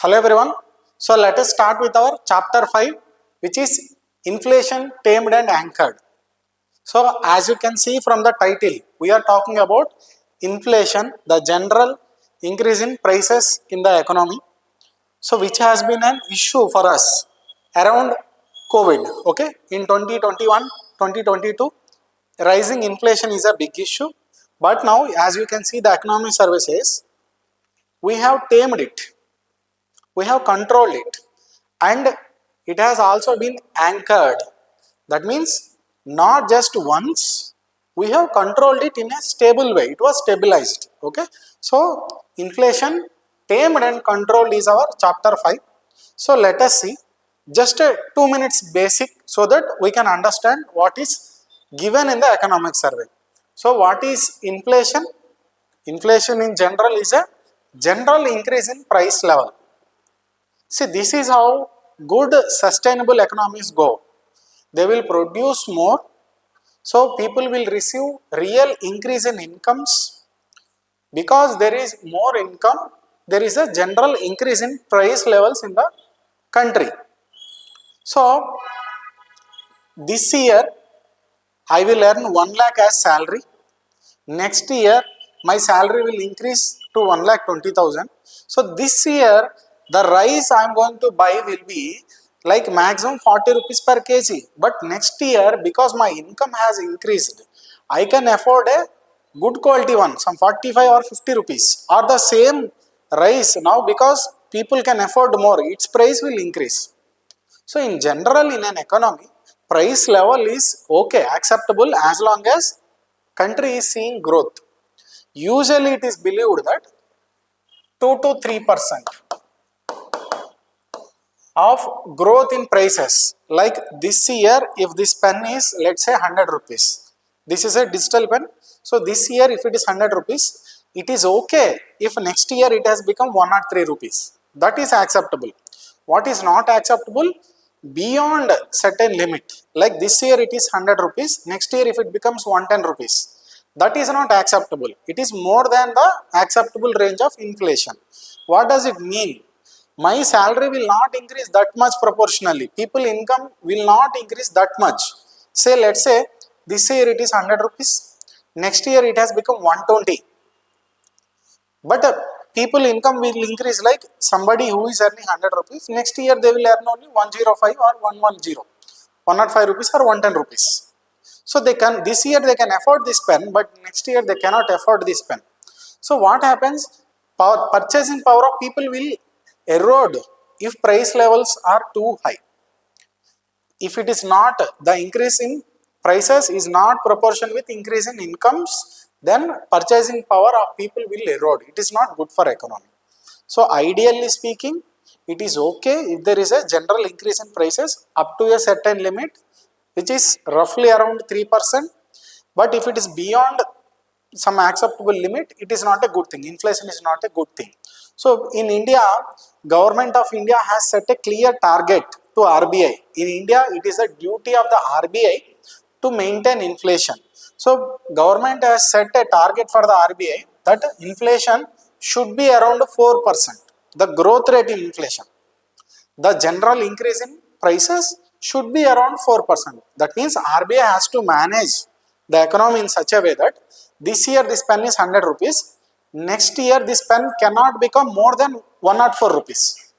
Hello everyone. So let us start with our chapter 5, which is inflation tamed and anchored. So as you can see from the title, we are talking about inflation, the general increase in prices in the economy. So which has been an issue for us around COVID, okay? In 2021, 2022, rising inflation is a big issue. But now, as you can see, the economic survey says, we have tamed it. We have controlled it, and it has also been anchored. That means not just once, we have controlled it in a stable way. It was stabilized. Okay, so inflation tamed and controlled is our chapter 5. So let us see just a 2 minutes basic so that we can understand what is given in the economic survey. So what is inflation? Inflation in general is a general increase in price level. See, this is how good sustainable economies go. They will produce more, so people will receive real increase in incomes. Because there is more income, there is a general increase in price levels in the country. So, this year, I will earn 1 lakh as salary. Next year, my salary will increase to 1,20,000. So, this year, the rice I am going to buy will be like maximum 40 rupees per kg. But next year, because my income has increased, I can afford a good quality one, some 45 or 50 rupees. Or the same rice now, because people can afford more, its price will increase. So in general, in an economy, price level is okay, acceptable as long as country is seeing growth. Usually it is believed that 2 to 3% of growth in prices. Like this year, if this pen is, let's say 100 rupees, this is a digital pen. So this year, if it is 100 rupees, it is okay if next year it has become 103 rupees. That is acceptable. What is not acceptable? Beyond certain limit. Like this year it is 100 rupees, next year if it becomes 110 rupees. That is not acceptable. It is more than the acceptable range of inflation. What does it mean? My salary will not increase that much proportionally. People income will not increase that much. Say, let's say this year it is 100 rupees. Next year it has become 120. But people income will increase, like somebody who is earning 100 rupees. Next year they will earn only 105 or 110. 105 rupees or 110 rupees. So they can, this year they can afford this pen, but next year they cannot afford this pen. So what happens? Purchasing power of people will erode if price levels are too high. If it is not, the increase in prices is not proportional with increase in incomes, then purchasing power of people will erode. It is not good for economy. So ideally speaking, it is okay if there is a general increase in prices up to a certain limit, which is roughly around 3%. But if it is beyond some acceptable limit, it is not a good thing. Inflation is not a good thing. So in India, Government of India has set a clear target to RBI. In India, it is a duty of the RBI to maintain inflation. So government has set a target for the RBI that inflation should be around 4%. The growth rate in inflation. The general increase in prices should be around 4%. That means RBI has to manage the economy in such a way that this year this pen is 100 rupees. Next year this pen cannot become more than 104 rupees.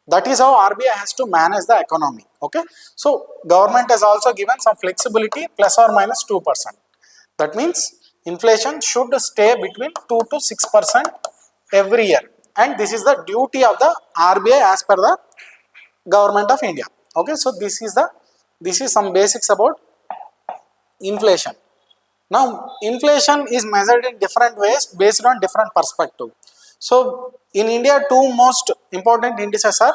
That is how RBI has to manage the economy. Okay. So government has also given some flexibility plus or minus 2%. That means inflation should stay between 2 to 6% every year. And this is the duty of the RBI as per the Government of India. Okay. So this is some basics about inflation. Now, inflation is measured in different ways based on different perspective. So, in India, two most important indices are,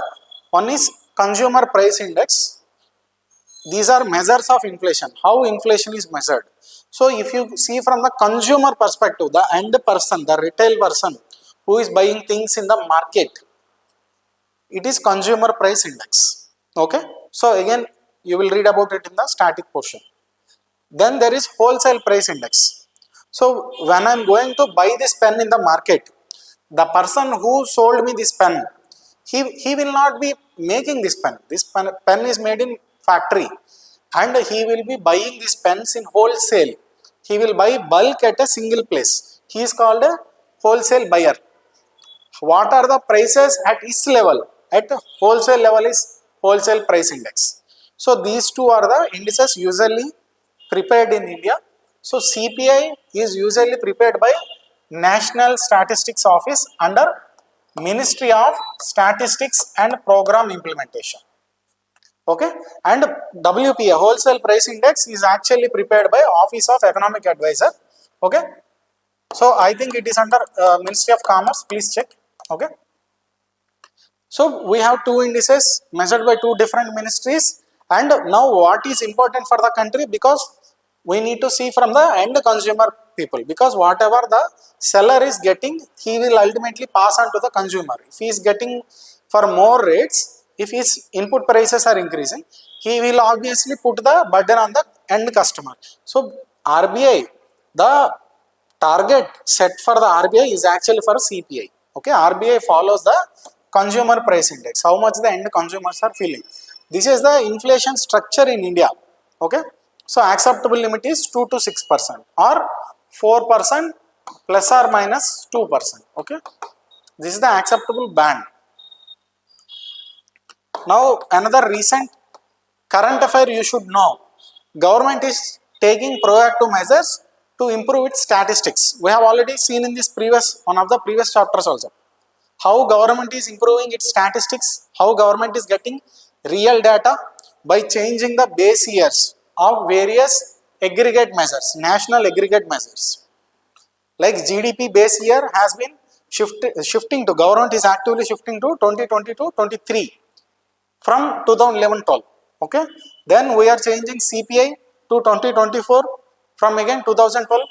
one is consumer price index. These are measures of inflation, how inflation is measured. So, if you see from the consumer perspective, the end person, the retail person who is buying things in the market, it is consumer price index. Okay. So, again, you will read about it in the static portion. Then there is wholesale price index. So when I am going to buy this pen in the market, the person who sold me this pen, he will not be making this pen. This pen is made in factory, and he will be buying these pens in wholesale. He will buy bulk at a single place. He is called a wholesale buyer. What are the prices at his level? At wholesale level is wholesale price index. So these two are the indices usually prepared in India. So CPI is usually prepared by National Statistics Office under Ministry of Statistics and Program Implementation. Okay, and WPI, wholesale price index, is actually prepared by Office of Economic Advisor. Okay, so I think it is under Ministry of Commerce. Please check. Okay, so we have two indices measured by two different ministries. And now what is important for the country, because we need to see from the end consumer people, because whatever the seller is getting, he will ultimately pass on to the consumer. If he is getting for more rates, if his input prices are increasing, he will obviously put the burden on the end customer. So RBI, the target set for the RBI is actually for CPI. Okay, RBI follows the consumer price index, how much the end consumers are feeling. This is the inflation structure in India. Okay, so acceptable limit is 2 to 6% or 4% plus or minus 2%. Okay, this is the acceptable band. Now another recent current affair you should know. Government is taking proactive measures to improve its statistics. We have already seen in this one of the previous chapters also, how government is improving its statistics, how government is getting real data by changing the base years of various aggregate measures, national aggregate measures. Like GDP base year has been shifting to, government is actively shifting to 2022-23 from 2011-12. Okay, then we are changing CPI to 2024 from again 2012.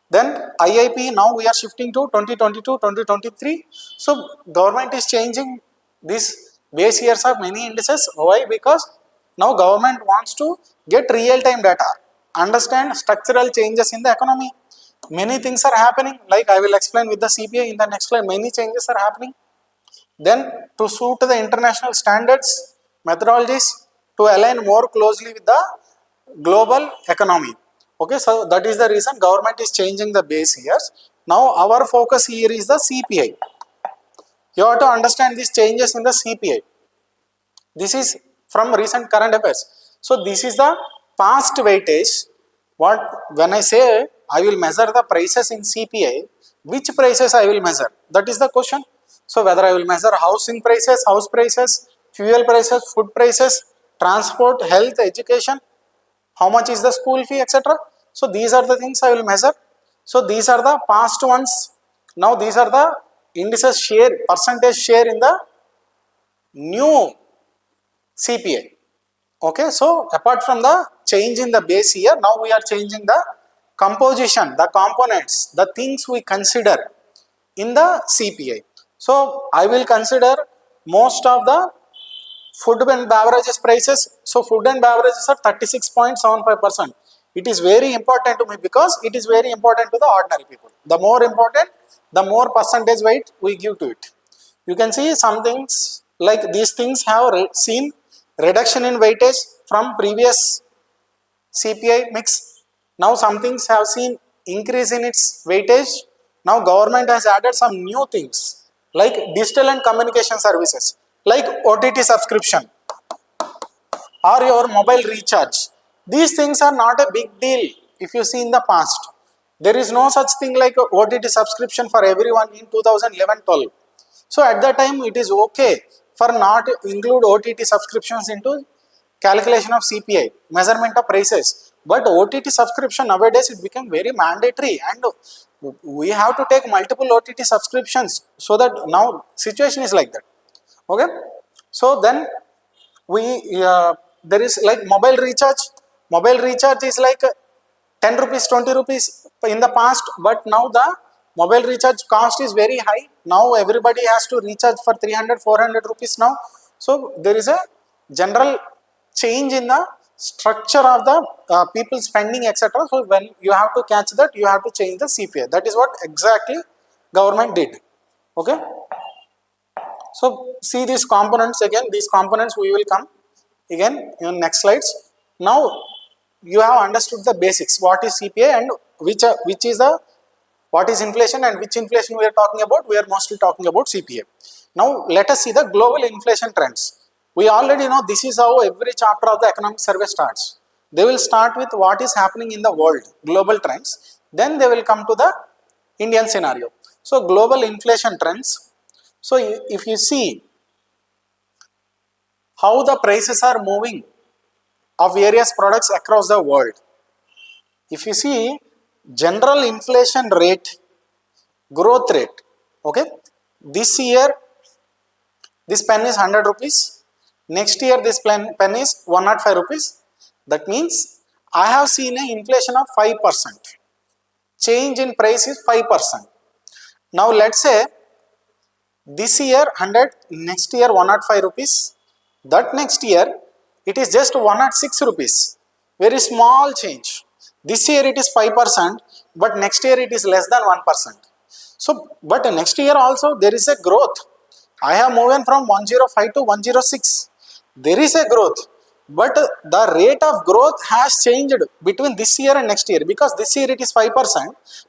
Then IIP, now we are shifting to 2022-2023. So government is changing these base years of many indices. Why? Because now government wants to get real-time data, understand structural changes in the economy. Many things are happening, like I will explain with the CPI in the next slide. Many changes are happening. Then to suit the international standards, methodologies, to align more closely with the global economy. Okay, so that is the reason government is changing the base years. Now our focus here is the CPI. You have to understand these changes in the CPI. This is from recent current affairs. So this is the past weightage. When I say I will measure the prices in CPI, which prices I will measure? That is the question. So whether I will measure housing prices, house prices, fuel prices, food prices, transport, health, education, how much is the school fee, etc. So these are the things I will measure. So these are the past ones. Now these are the indices share, percentage share in the new CPI. Okay, so apart from the change in the base year, now we are changing the composition, the components, the things we consider in the CPI. So I will consider most of the food and beverages prices. So food and beverages are 36.75%. It is very important to me because it is very important to the ordinary people. The more important, the more percentage weight we give to it. You can see some things like these things have seen reduction in weightage from previous CPI mix. Now some things have seen increase in its weightage. Now government has added some new things like digital and communication services, like OTT subscription or your mobile recharge. These things are not a big deal if you see in the past. There is no such thing like OTT subscription for everyone in 2011-12. So at that time it is okay for not include OTT subscriptions into calculation of CPI, measurement of prices. But OTT subscription nowadays it became very mandatory, and we have to take multiple OTT subscriptions. So that now situation is like that. Okay, so then we there is like mobile recharge. Mobile recharge is like 10 rupees, 20 rupees in the past, but now the mobile recharge cost is very high. Now everybody has to recharge for 300, 400 rupees now. So there is a general change in the structure of the people spending, etc. So when you have to catch that, you have to change the CPI. That is what exactly government did. Okay. So see these components again, these components we will come again in next slides. Now you have understood the basics, what is CPI and which is the what is inflation and which inflation we are talking about. We are mostly talking about CPI. Now let us see the global inflation trends. We already know this is how every chapter of the economic survey starts. They will start with what is happening in the world, global trends, then they will come to the Indian scenario. So global inflation trends. So if you see how the prices are moving of various products across the world, if you see general inflation rate, growth rate, okay, this year this pen is 100 rupees, next year this pen is 105 rupees. That means I have seen an inflation of 5%. Change in price is 5%. Now let's say this year 100, next year 105 rupees. That next year it is just 106 rupees. Very small change. This year it is 5%, but next year it is less than 1%. So, but next year also there is a growth. I have moved from 105 to 106. There is a growth, but the rate of growth has changed between this year and next year, because this year it is 5%,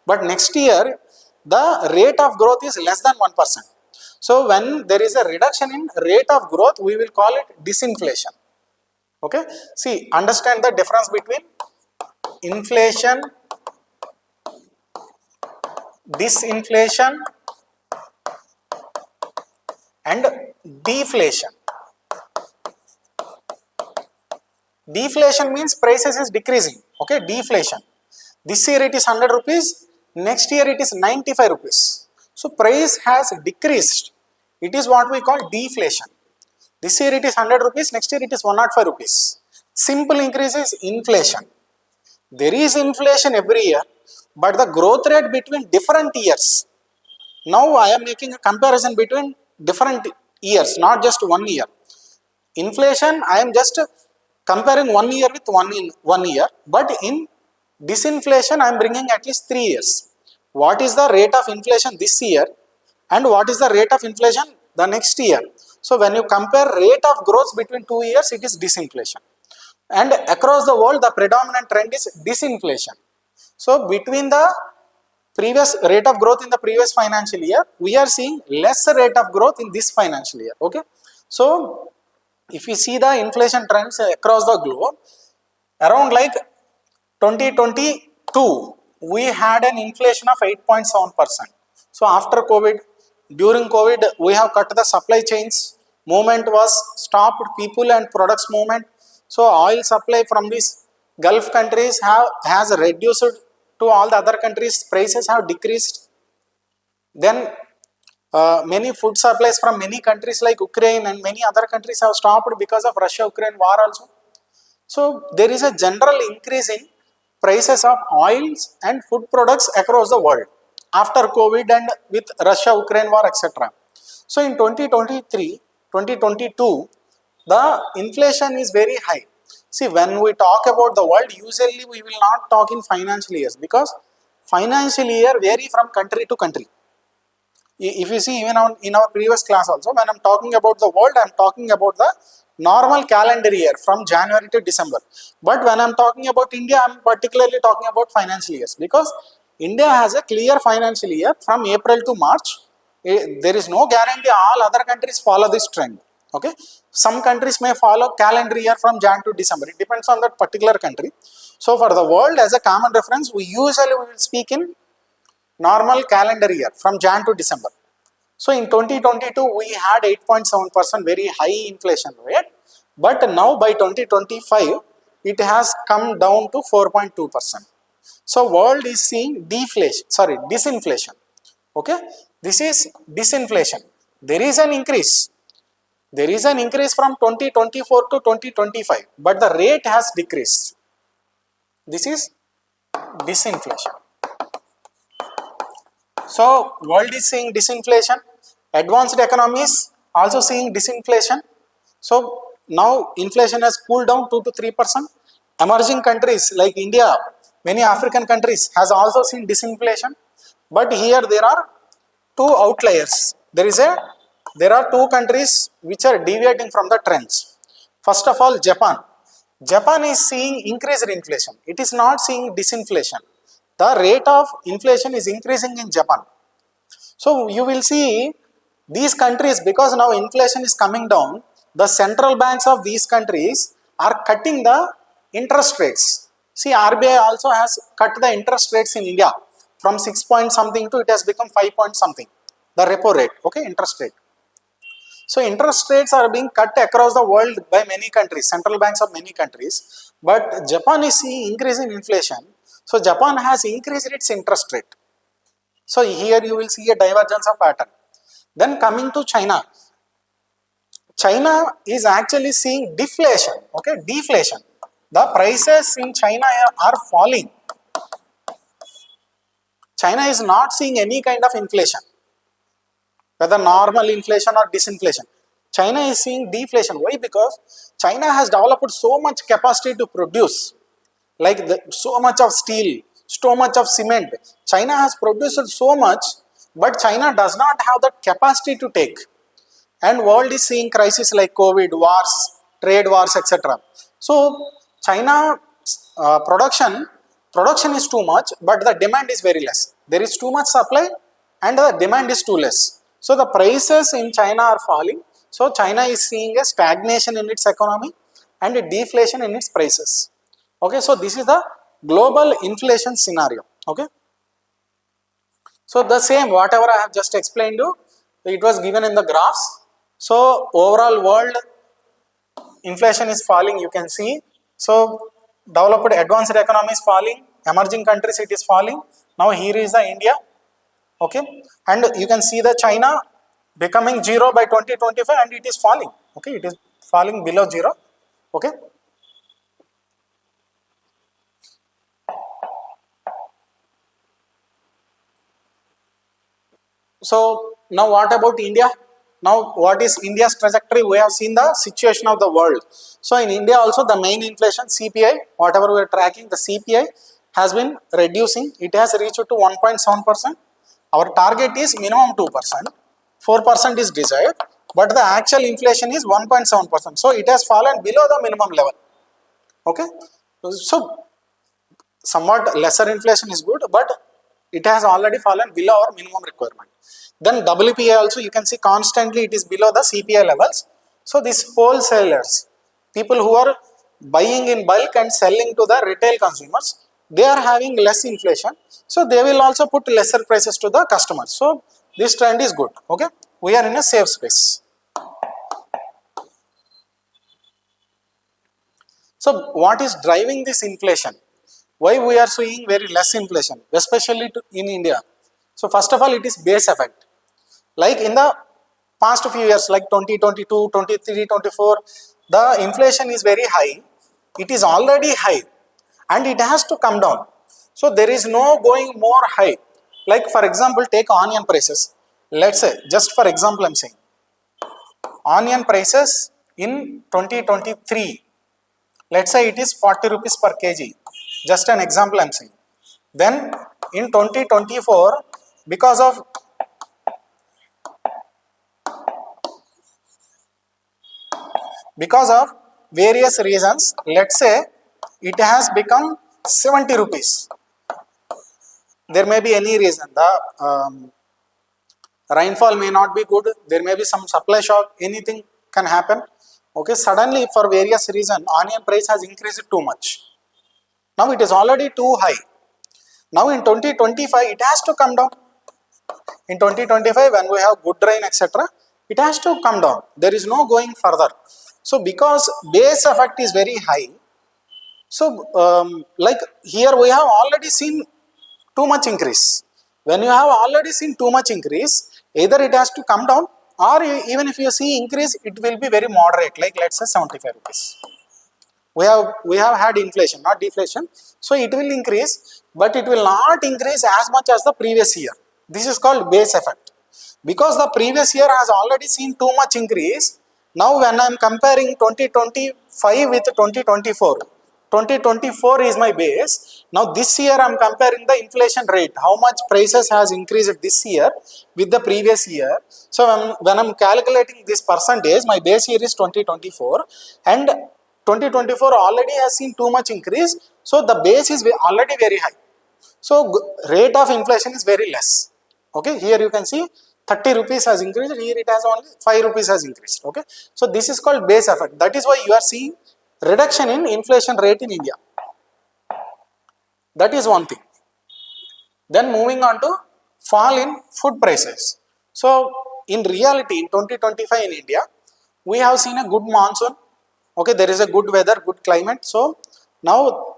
but next year the rate of growth is less than 1%. So when there is a reduction in rate of growth, we will call it disinflation. Okay, see, understand the difference between inflation, disinflation and deflation. Deflation means prices is decreasing. Okay, deflation. This year it is 100 rupees, next year it is 95 rupees. So price has decreased. It is what we call deflation. This year it is 100 rupees, next year it is 105 rupees. Simple increase is inflation. There is inflation every year, but the growth rate between different years. Now I am making a comparison between different years, not just 1 year. Inflation, I am just comparing 1 year with 1 year, but in disinflation I am bringing at least 3 years. What is the rate of inflation this year and what is the rate of inflation the next year? So when you compare rate of growth between 2 years, it is disinflation. And across the world, the predominant trend is disinflation. So between the previous rate of growth in the previous financial year, we are seeing less rate of growth in this financial year. Okay, so if you see the inflation trends across the globe, around like 2022, we had an inflation of 8.7%. So after COVID, during COVID, we have cut the supply chains. Movement was stopped, people and products movement. So oil supply from these Gulf countries has reduced to all the other countries. Prices have decreased. Then many food supplies from many countries like Ukraine and many other countries have stopped because of Russia-Ukraine war also. So there is a general increase in prices of oils and food products across the world after COVID and with Russia-Ukraine war, etc. So in 2023, 2022, the inflation is very high. See, when we talk about the world, usually we will not talk in financial years, because financial year vary from country to country. If you see, even in our previous class also, when I am talking about the world, I am talking about the normal calendar year from January to December. But when I am talking about India, I am particularly talking about financial years, because India has a clear financial year from April to March. There is no guarantee all other countries follow this trend. Okay, some countries may follow calendar year from Jan to December. It depends on that particular country. So for the world, as a common reference, we usually will speak in normal calendar year from Jan to December. So in 2022, we had 8.7% very high inflation rate, but now by 2025, it has come down to 4.2%. So world is seeing disinflation. Okay, this is disinflation. There is an increase. There is an increase from 2024 to 2025, but the rate has decreased. This is disinflation. So world is seeing disinflation. Advanced economies also seeing disinflation. So now inflation has cooled down 2 to 3%. Emerging countries like India, many African countries has also seen disinflation. But here there are two outliers. There is a there are two countries which are deviating from the trends. First of all, Japan. Japan is seeing increased inflation. It is not seeing disinflation. The rate of inflation is increasing in Japan. So you will see these countries, because now inflation is coming down, the central banks of these countries are cutting the interest rates. See, RBI also has cut the interest rates in India from 6 point something to it has become 5 point something, the repo rate, okay, interest rate. So interest rates are being cut across the world by many countries, central banks of many countries, but Japan is seeing increase in inflation. So Japan has increased its interest rate. So here you will see a divergence of pattern. Then coming to China. China is actually seeing deflation, okay, deflation. The prices in China are falling. China is not seeing any kind of inflation, whether normal inflation or disinflation. China is seeing deflation. Why? Because China has developed so much capacity to produce, like so much of steel, so much of cement. China has produced so much, but China does not have that capacity to take. And world is seeing crisis like COVID, wars, trade wars, etc. So China production is too much, but the demand is very less. There is too much supply and the demand is too less. So the prices in China are falling. So China is seeing a stagnation in its economy and a deflation in its prices. Okay, so this is the global inflation scenario. Okay. So the same, whatever I have just explained you, it was given in the graphs. So overall world inflation is falling, you can see. So developed advanced economy is falling, emerging countries it is falling. Now here is the India, okay, and you can see the China becoming zero by 2025 and it is falling, okay, it is falling below zero, okay. So now what about India? Now what is India's trajectory? We have seen the situation of the world. So in India also the main inflation CPI, whatever we are tracking, the CPI has been reducing. It has reached to 1.7%. Our target is minimum 2%. 4% is desired, but the actual inflation is 1.7%. So it has fallen below the minimum level. Okay. So somewhat lesser inflation is good, but it has already fallen below our minimum requirement. Then WPI also you can see constantly it is below the CPI levels. So these wholesalers, people who are buying in bulk and selling to the retail consumers, they are having less inflation. So they will also put lesser prices to the customers. So this trend is good. Okay, we are in a safe space. So what is driving this inflation? Why we are seeing very less inflation, especially in India? So first of all, it is base effect. Like in the past few years, like 2022, 23, 24, the inflation is very high. It is already high and it has to come down. So there is no going more high. Like for example, take onion prices. Let's say, just for example, I am saying, onion prices in 2023, let's say it is 40 rupees per kg. Just an example I am saying. Then in 2024, because of various reasons, let's say it has become 70 rupees. There may be any reason. The rainfall may not be good. There may be some supply shock. Anything can happen. Okay, suddenly for various reasons, onion price has increased too much. Now it is already too high. Now in 2025, it has to come down. In 2025, when we have good rain, etc., it has to come down. There is no going further. So because base effect is very high, so like here we have already seen too much increase. When you have already seen too much increase, either it has to come down, or even if you see increase, it will be very moderate, like let's say 75 rupees. We have had inflation, not deflation. So it will increase, but it will not increase as much as the previous year. This is called base effect. Because the previous year has already seen too much increase, now when I am comparing 2025 with 2024, 2024 is my base. Now this year I am comparing the inflation rate, how much prices has increased this year with the previous year. So when I am calculating this percentage, my base year is 2024 and 2024 already has seen too much increase. So the base is already very high. So rate of inflation is very less. Okay, here you can see 30 rupees has increased, here it has only 5 rupees has increased. Okay, so this is called base effect. That is why you are seeing reduction in inflation rate in India. That is one thing. Then moving on to fall in food prices. So in reality in 2025 in India, we have seen a good monsoon. Okay, there is a good weather, good climate. So now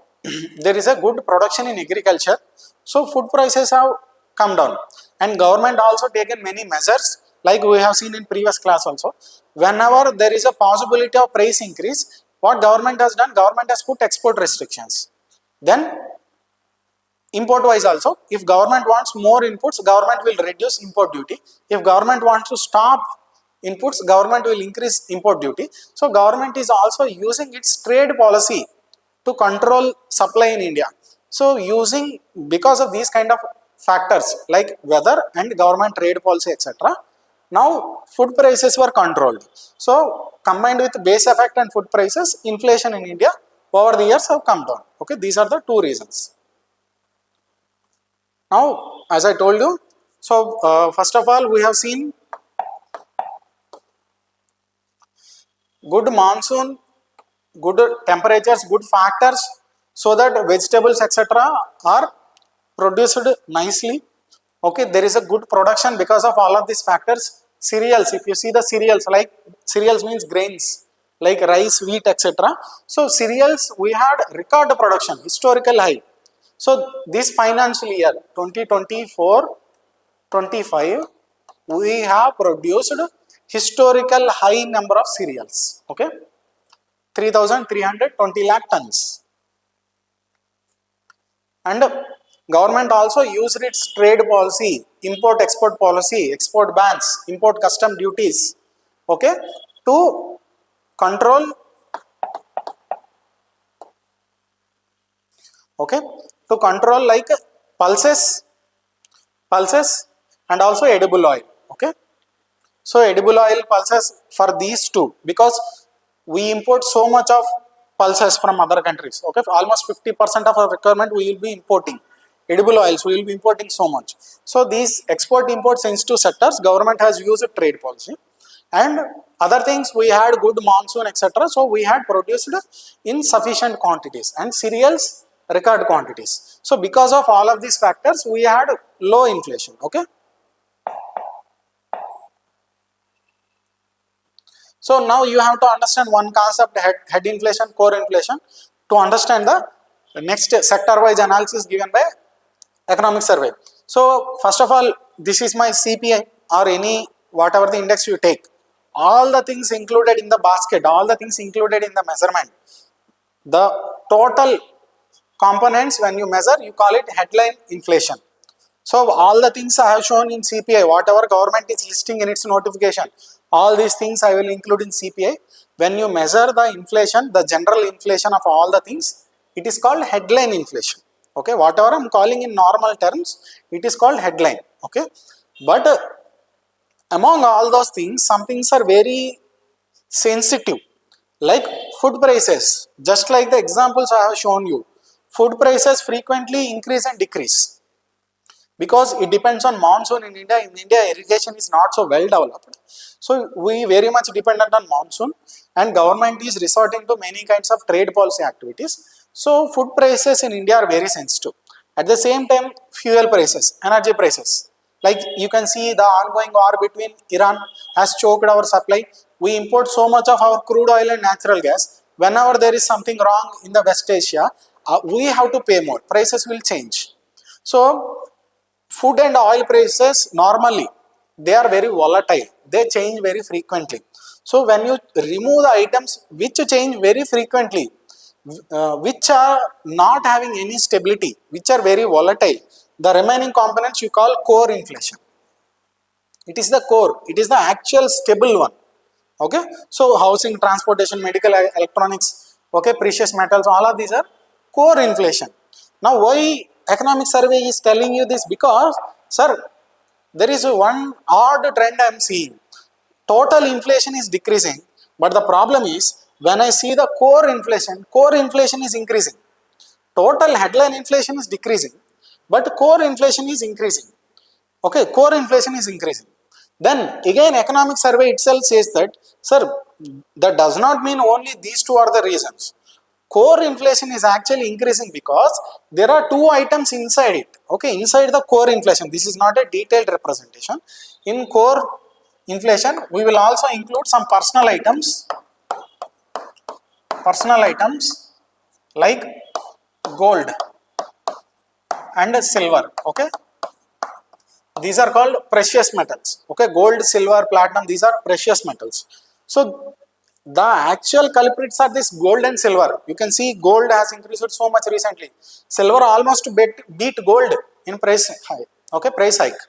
there is a good production in agriculture. So food prices have come down and government also taken many measures like we have seen in previous class also. Whenever there is a possibility of price increase, what government has done? Government has put export restrictions. Then import wise also, if government wants more inputs, government will reduce import duty. If government wants to stop inputs, government will increase import duty. So government is also using its trade policy to control supply in India. So because of these kind of factors like weather and government trade policy etc., now food prices were controlled. So combined with base effect and food prices, inflation in India over the years have come down. Okay, these are the two reasons. Now as I told you, so first of all we have seen good monsoon, good temperatures, good factors, so that vegetables etc. are produced nicely. Okay, there is a good production because of all of these factors. Cereals, if you see the cereals, like cereals means grains like rice, wheat etc. So cereals we had record production, historical high. So this financial year 2024-25 we have produced historical high number of cereals. Okay, 3,320 lakh tons. And government also used its trade policy, import export policy, export bans, import custom duties, okay, to control, okay, to control like pulses and also edible oil. Okay, so edible oil, pulses, for these two, because we import so much of pulses from other countries. Okay, almost 50% of our requirement we will be importing. Edible oils we will be importing so much. So these export import sensitive sectors, government has used a trade policy. And other things, we had good monsoon etc. So we had produced in sufficient quantities, and cereals record quantities. So because of all of these factors we had low inflation. Okay, so now you have to understand one concept, head inflation, core inflation, to understand the next sector wise analysis given by economic survey. So first of all, this is my CPI or any whatever the index you take, all the things included in the basket, all the things included in the measurement, the total components when you measure, you call it headline inflation. So all the things I have shown in CPI, whatever government is listing in its notification, all these things I will include in CPI. When you measure the inflation, the general inflation of all the things, it is called headline inflation. Okay, whatever I am calling in normal terms, it is called headline. Okay, but among all those things, some things are very sensitive, like food prices. Just like the examples I have shown you, food prices frequently increase and decrease because it depends on monsoon in India. In India, irrigation is not so well developed, so we very much dependent on monsoon, and government is resorting to many kinds of trade policy activities. So food prices in India are very sensitive. At the same time, fuel prices, energy prices, like you can see the ongoing war between Iran has choked our supply. We import so much of our crude oil and natural gas. Whenever there is something wrong in the West Asia, we have to pay more. Prices will change. So food and oil prices normally they are very volatile. They change very frequently. So when you remove the items which change very frequently, which are not having any stability, which are very volatile, the remaining components you call core inflation. It is the core, it is the actual stable one. Okay, so housing, transportation, medical, electronics, Okay, precious metals, all of these are core inflation. Now why economic survey is telling you this? Because sir, there is one odd trend I am seeing. Total inflation is decreasing, but the problem is when I see the core inflation is increasing. Total headline inflation is decreasing, but core inflation is increasing. Okay, core inflation is increasing. Then again, economic survey itself says that, sir, that does not mean only these two are the reasons. Core inflation is actually increasing because there are two items inside it. Okay, inside the core inflation. This is not a detailed representation. In core inflation, we will also include some personal items like gold and silver. Okay, these are called precious metals. Okay, gold, silver, platinum, these are precious metals. So the actual culprits are this gold and silver. You can see gold has increased so much recently. Silver almost beat gold in price hike. Okay, price hike.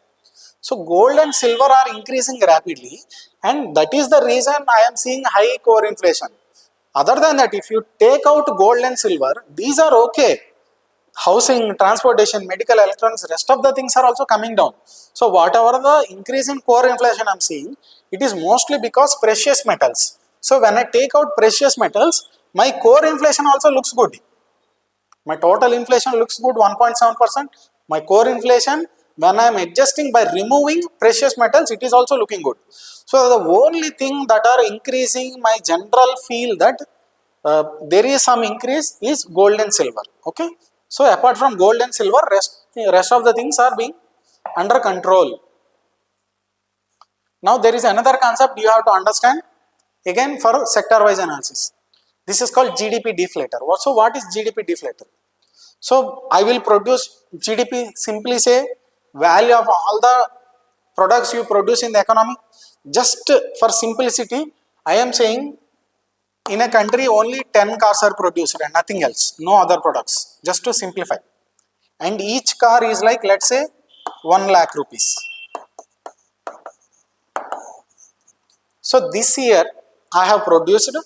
So gold and silver are increasing rapidly, and that is the reason I am seeing high core inflation. Other than that, if you take out gold and silver, these are okay. Housing, transportation, medical, electronics, rest of the things are also coming down. So whatever the increase in core inflation I am seeing, it is mostly because precious metals. So when I take out precious metals, my core inflation also looks good. My total inflation looks good, 1.7%. My core inflation, when I am adjusting by removing precious metals, it is also looking good. So the only thing that are increasing my general feel that there is some increase is gold and silver. Okay. So apart from gold and silver, rest of the things are being under control. Now there is another concept you have to understand again for sector wise analysis. This is called GDP deflator. So what is GDP deflator? So I will produce GDP, simply say value of all the products you produce in the economy. Just for simplicity, I am saying in a country only 10 cars are produced and nothing else, no other products, just to simplify. And each car is like, let's say, 1 lakh rupees. So this year I have produced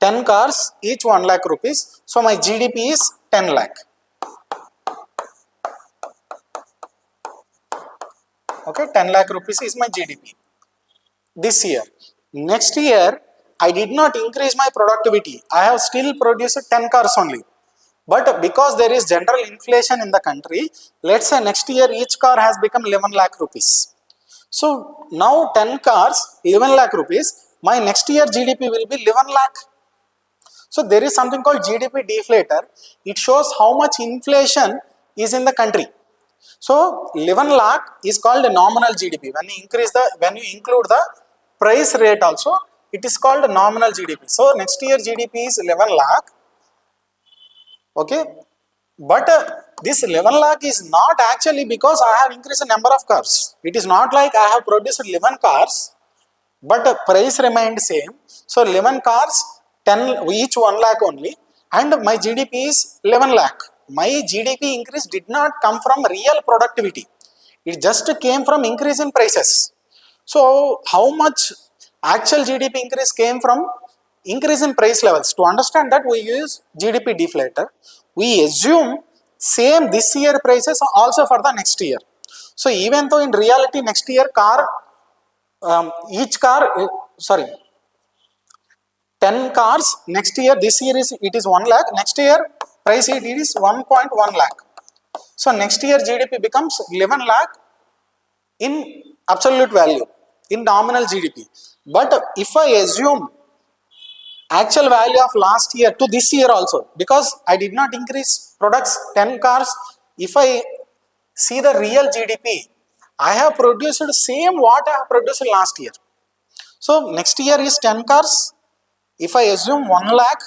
10 cars, each 1 lakh rupees. So my GDP is 10 lakh. Okay, 10 lakh rupees is my GDP this year. Next year, I did not increase my productivity. I have still produced 10 cars only. But because there is general inflation in the country, let's say next year each car has become 11 lakh rupees. So now 10 cars, 11 lakh rupees, my next year GDP will be 11 lakh. So there is something called GDP deflator. It shows how much inflation is in the country. So 11 lakh is called a nominal GDP. When you include the price rate also, it is called nominal GDP. So next year GDP is 11 lakh. Okay, but this 11 lakh is not actually because I have increased the number of cars. It is not like I have produced 11 cars, but price remained same. So 11 cars, 10 each 1 lakh only, and my GDP is 11 lakh. My GDP increase did not come from real productivity. It just came from increase in prices. So how much actual GDP increase came from increase in price levels? To understand that, we use GDP deflator. We assume same this year prices also for the next year. So even though in reality next year each car 10 cars next year, this year it is 1 lakh, next year price it is 1.1 lakh. So next year GDP becomes 11 lakh in absolute value, in nominal GDP. But if I assume actual value of last year to this year also, because I did not increase products 10 cars, if I see the real GDP, I have produced same what I have produced last year. So next year is 10 cars. If I assume 1 lakh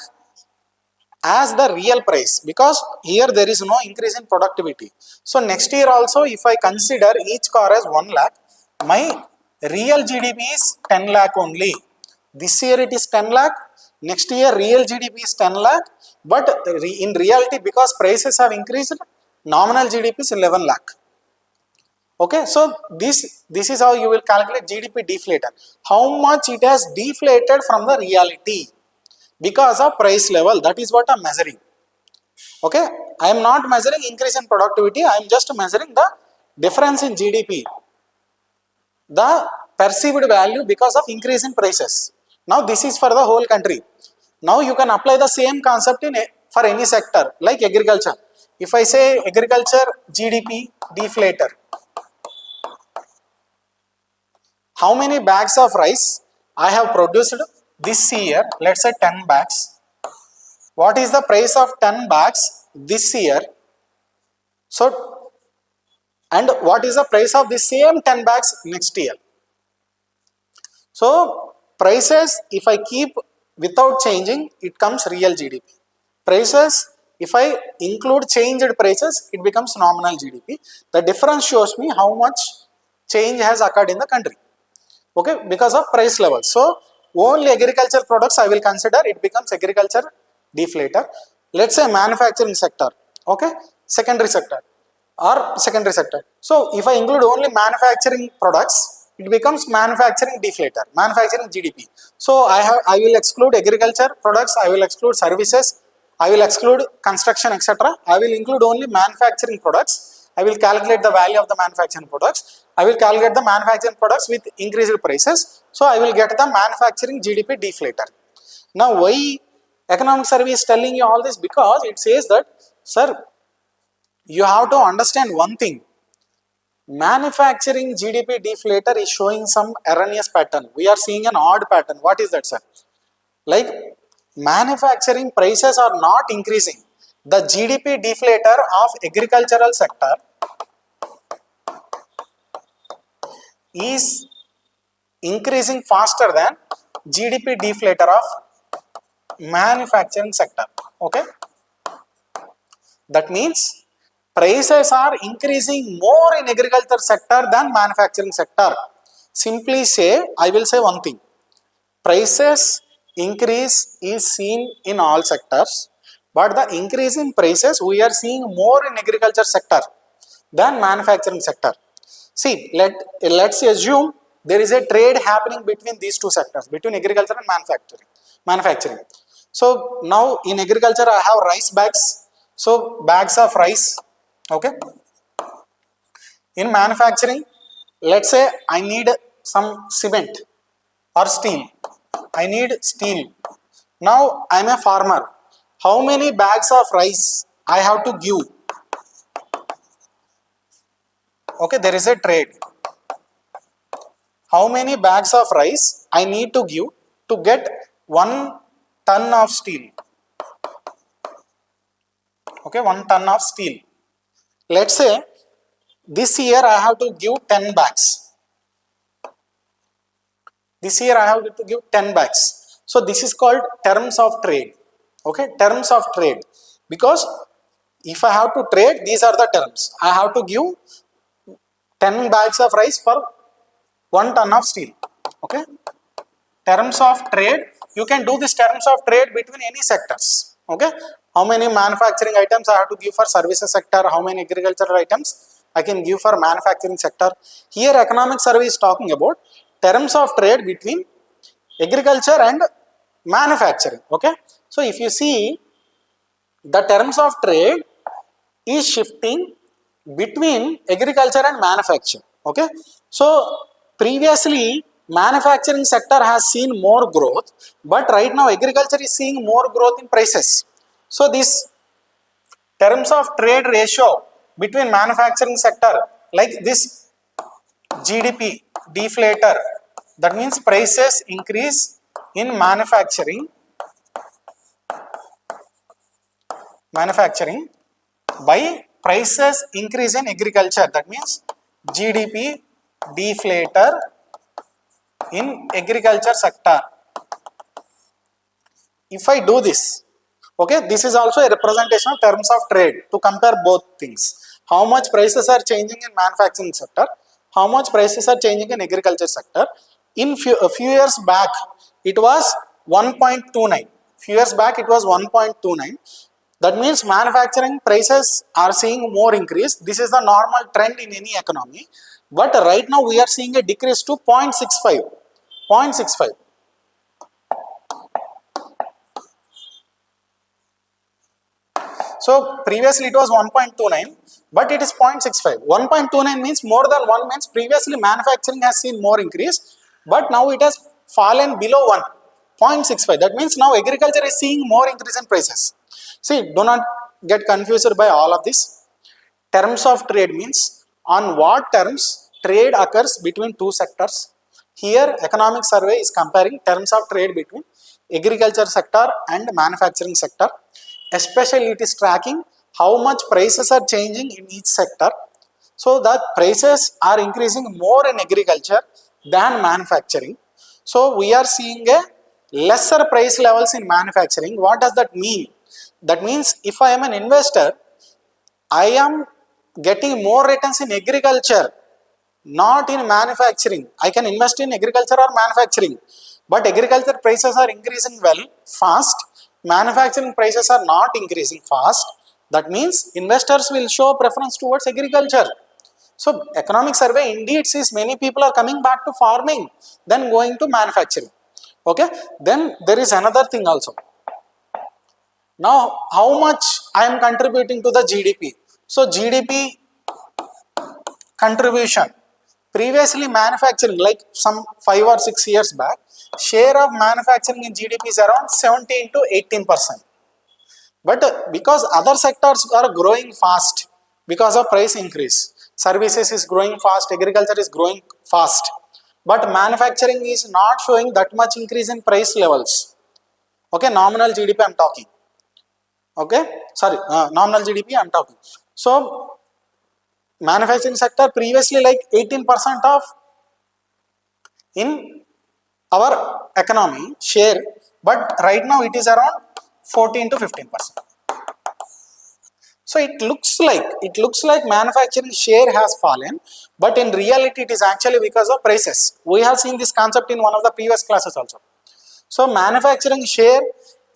as the real price, because here there is no increase in productivity. So next year also, if I consider each car as 1 lakh, my real GDP is 10 lakh only. This year it is 10 lakh, next year real GDP is 10 lakh, but in reality, because prices have increased, nominal GDP is 11 lakh. Okay, so this is how you will calculate GDP deflator. How much it has deflated from the reality. because of price level. That is what I am measuring. Okay, I am not measuring increase in productivity, I am just measuring the difference in GDP, the perceived value because of increase in prices. Now this is for the whole country. Now you can apply the same concept for any sector like agriculture. If I say agriculture GDP deflator, how many bags of rice I have produced this year? Let's say 10 bags. What is the price of 10 bags this year? So, and what is the price of the same 10 bags next year? So, prices, if I keep without changing, it comes real GDP. Prices, if I include changed prices, it becomes nominal GDP. The difference shows me how much change has occurred in the country. Okay, because of price level. So, only agriculture products I will consider, it becomes agriculture deflator. Let's say manufacturing sector, okay, secondary sector or secondary sector. So, if I include only manufacturing products, it becomes manufacturing deflator, manufacturing GDP. So, I will exclude agriculture products, I will exclude services, I will exclude construction, etc. I will include only manufacturing products. I will calculate the value of the manufacturing products. I will calculate the manufacturing products with increased prices. So, I will get the manufacturing GDP deflator. Now, why economic survey is telling you all this? Because it says that, sir, you have to understand one thing. Manufacturing GDP deflator is showing some erroneous pattern. We are seeing an odd pattern. What is that, sir? Like manufacturing prices are not increasing. The GDP deflator of agricultural sector is increasing faster than GDP deflator of manufacturing sector. Okay, that means prices are increasing more in agriculture sector than manufacturing sector. Simply say, I will say one thing, prices increase is seen in all sectors, but the increase in prices we are seeing more in agriculture sector than manufacturing sector. See, let's assume there is a trade happening between these two sectors, between agriculture and manufacturing. So now in agriculture I have rice bags, so bags of rice, okay. In manufacturing, let's say I need some cement or steel, I need steel. Now I am a farmer, how many bags of rice I have to give? Okay, there is a trade. How many bags of rice I need to give to get 1 ton of steel? Okay, 1 ton of steel. Let's say this year I have to give 10 bags. This year I have to give 10 bags. So this is called terms of trade. Okay, terms of trade. Because if I have to trade, these are the terms. I have to give 10 bags of rice for 1 ton of steel. Okay, terms of trade. You can do this terms of trade between any sectors. Okay, how many manufacturing items I have to give for services sector, how many agricultural items I can give for manufacturing sector. Here economic survey is talking about terms of trade between agriculture and manufacturing. Okay, so if you see, the terms of trade is shifting between agriculture and manufacturing. Okay, so previously manufacturing sector has seen more growth, but right now agriculture is seeing more growth in prices. So this terms of trade ratio between manufacturing sector, like this GDP deflator, that means prices increase in manufacturing by prices increase in agriculture, that means GDP deflator in agriculture sector. If I do this, okay, this is also a representation of terms of trade to compare both things. How much prices are changing in manufacturing sector, how much prices are changing in agriculture sector. In a few years back, it was 1.29. Few years back, it was 1.29. That means manufacturing prices are seeing more increase. This is the normal trend in any economy. But right now, we are seeing a decrease to 0.65. 0.65. So previously it was 1.29, but it is 0.65. 1.29 means more than 1 means previously manufacturing has seen more increase, but now it has fallen below 1. 0.65. That means now agriculture is seeing more increase in prices. See, do not get confused by all of this. Terms of trade means on what terms trade occurs between two sectors. Here economic survey is comparing terms of trade between agriculture sector and manufacturing sector. Especially it is tracking how much prices are changing in each sector. So that prices are increasing more in agriculture than manufacturing. So we are seeing a lesser price levels in manufacturing. What does that mean? That means if I am an investor, I am getting more returns in agriculture, not in manufacturing. I can invest in agriculture or manufacturing, but agriculture prices are increasing fast. Manufacturing prices are not increasing fast. That means investors will show preference towards agriculture. So economic survey indeed sees many people are coming back to farming than going to manufacturing. Okay, then there is another thing also. Now how much I am contributing to the GDP? So GDP contribution, previously manufacturing, like some 5 or 6 years back, share of manufacturing in GDP is around 17 to 18%. But because other sectors are growing fast because of price increase, services is growing fast, agriculture is growing fast, but manufacturing is not showing that much increase in price levels. Okay, nominal GDP I am talking. Okay, sorry, nominal GDP I am talking. So manufacturing sector previously like 18% of in our economy share, but right now it is around 14 to 15%. So it looks like manufacturing share has fallen, but in reality it is actually because of prices. We have seen this concept in one of the previous classes also. So manufacturing share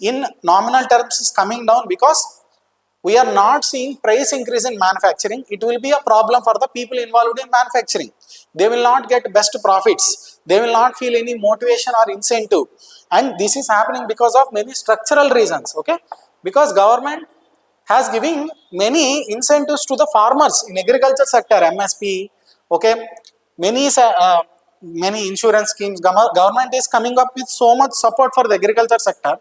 in nominal terms is coming down because we are not seeing price increase in manufacturing. It will be a problem for the people involved in manufacturing. They will not get best profits. They will not feel any motivation or incentive. And this is happening because of many structural reasons. Okay, because government has given many incentives to the farmers in agriculture sector, MSP. Okay, many insurance schemes. Government is coming up with so much support for the agriculture sector.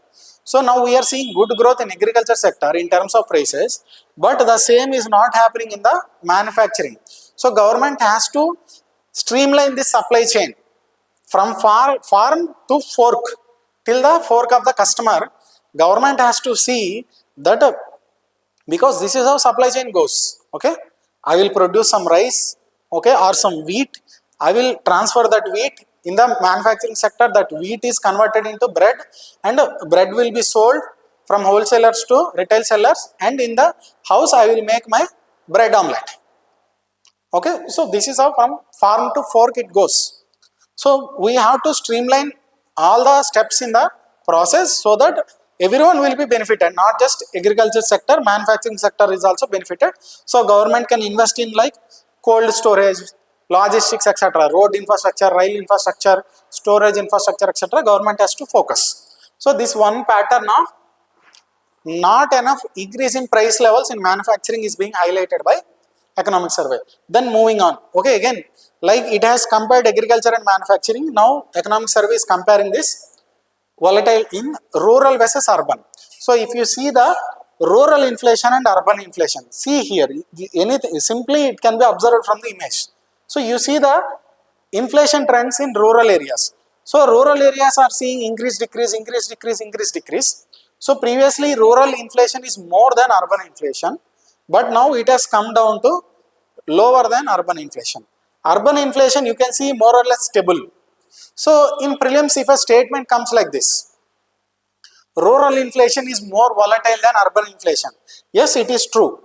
So now we are seeing good growth in agriculture sector in terms of prices, but the same is not happening in the manufacturing. So government has to streamline this supply chain from farm to fork, till the fork of the customer. Government has to see that, because this is how supply chain goes. Okay, I will produce some rice, okay, or some wheat. I will transfer that wheat in the manufacturing sector. That wheat is converted into bread, and bread will be sold from wholesalers to retail sellers, and in the house I will make my bread omelette. Okay, so this is how from farm to fork it goes. So we have to streamline all the steps in the process so that everyone will be benefited, not just agriculture sector, manufacturing sector is also benefited. So government can invest in like cold storage, logistics, etc., road infrastructure, rail infrastructure, storage infrastructure, etc. Government has to focus. So this one pattern of not enough increase in price levels in manufacturing is being highlighted by economic survey. Then moving on. Okay, again, like it has compared agriculture and manufacturing. Now economic survey is comparing this volatile in rural versus urban. So if you see the rural inflation and urban inflation, see here, anything simply it can be observed from the image. So you see the inflation trends in rural areas. So rural areas are seeing increase, decrease, increase, decrease, increase, decrease. So previously rural inflation is more than urban inflation, but now it has come down to lower than urban inflation. Urban inflation you can see more or less stable. So in prelims, if a statement comes like this, rural inflation is more volatile than urban inflation, yes, it is true.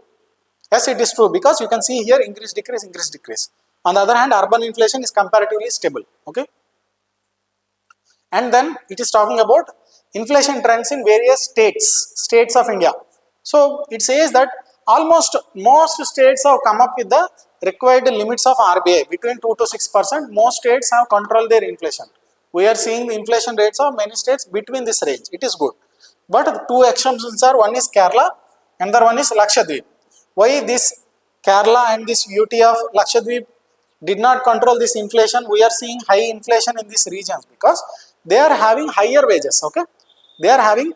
Yes, it is true, because you can see here increase, decrease, increase, decrease. On the other hand, urban inflation is comparatively stable. Okay, and then it is talking about inflation trends in various states of India. So it says that almost most states have come up with the required limits of RBI between 2 to 6%. Most states have controlled their inflation. We are seeing the inflation rates of many states between this range. It is good, but two exceptions are: one is Kerala, Another one is Lakshadweep. Why this Kerala and this UT of Lakshadweep did not control this inflation? We are seeing high inflation in these regions because they are having higher wages. Okay, they are having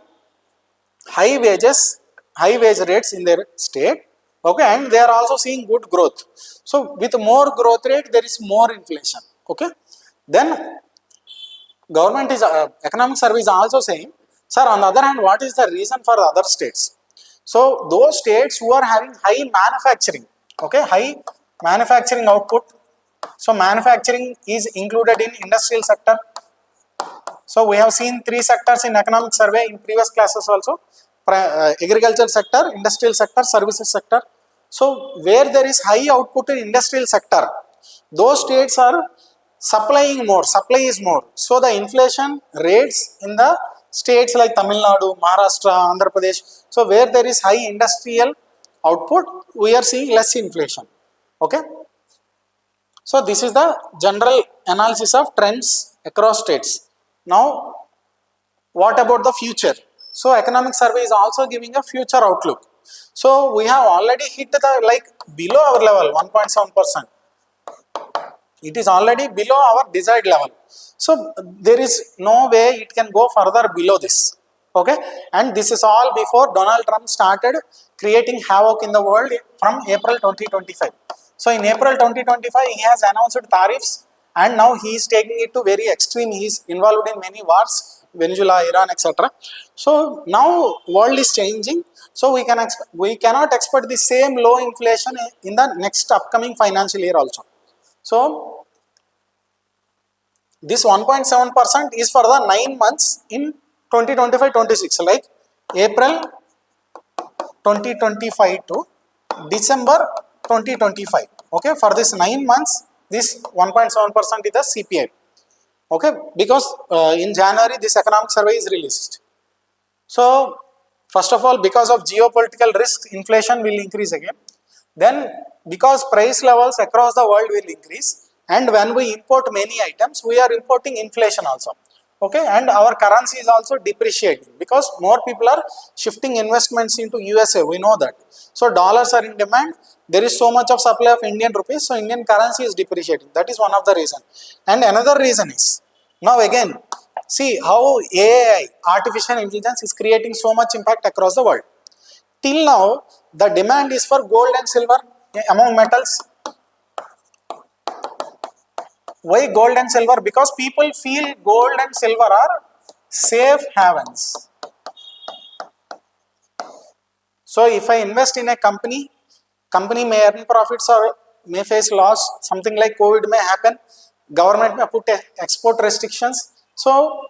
high wages, high wage rates in their state. Okay, and they are also seeing good growth. So with more growth rate, there is more inflation. Okay, then government is economic survey is also saying, sir, on the other hand, what is the reason for the other states? So those states who are having high manufacturing, okay, high manufacturing output. So manufacturing is included in industrial sector. So we have seen three sectors in economic survey in previous classes also: agriculture sector, industrial sector, services sector. So where there is high output in industrial sector, those states are supplying more, supply is more. So the inflation rates in the states like Tamil Nadu, Maharashtra, Andhra Pradesh, so where there is high industrial output, we are seeing less inflation. Okay. So this is the general analysis of trends across states. Now, what about the future? So economic survey is also giving a future outlook. So we have already hit the below our level 1.7%. It is already below our desired level. So there is no way it can go further below this. Okay, and this is all before Donald Trump started creating havoc in the world from April 2025. So in April 2025, he has announced tariffs, and now he is taking it to very extreme. He is involved in many wars, Venezuela, Iran, etc. So now world is changing. So we cannot expect the same low inflation in the next upcoming financial year also. So this 1.7% is for the 9 months in 2025-26, like April 2025 to December 2025. Okay, for this 9 months, this 1.7% is the CPI. Okay, because in January this economic survey is released. So first of all, because of geopolitical risk, inflation will increase again. Then because price levels across the world will increase, and when we import many items, we are importing inflation also. Okay, and our currency is also depreciating because more people are shifting investments into USA. We know that. So dollars are in demand. There is so much of supply of Indian rupees, so Indian currency is depreciating. That is one of the reason. And another reason is, now again, see how AI, artificial intelligence, is creating so much impact across the world. Till now, the demand is for gold and silver among metals. Why gold and silver? Because people feel gold and silver are safe havens. So if I invest in a company may earn profits or may face loss, something like COVID may happen, government may put export restrictions. So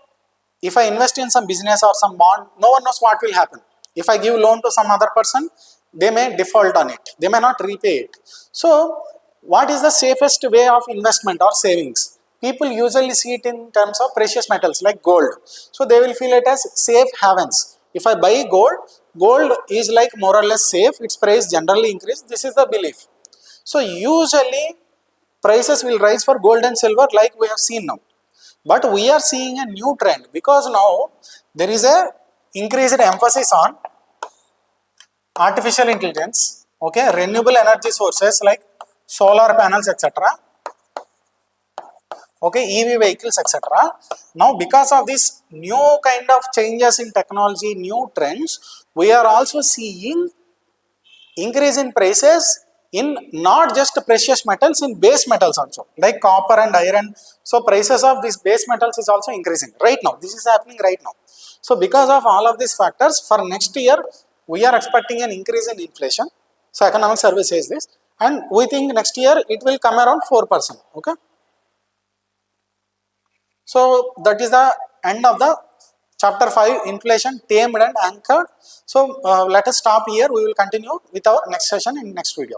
if I invest in some business or some bond, no one knows what will happen. If I give loan to some other person, they may default on it, they may not repay it. So what is the safest way of investment or savings? People usually see it in terms of precious metals like gold. So they will feel it as safe havens. If I buy gold, gold is like more or less safe, its price generally increase. This is the belief. So usually prices will rise for gold and silver like we have seen now. But we are seeing a new trend because now there is a increased emphasis on artificial intelligence, okay, renewable energy sources like solar panels, etc. Okay, EV vehicles, etc. Now because of this new kind of changes in technology, new trends, we are also seeing increase in prices in not just precious metals, in base metals also, like copper and iron. So prices of these base metals is also increasing right now. This is happening right now. So because of all of these factors, for next year we are expecting an increase in inflation. So economic survey says this, and we think next year it will come around 4%. Okay. So that is the end of the chapter 5, inflation tamed and anchored. So let us stop here. We will continue with our next session in next video.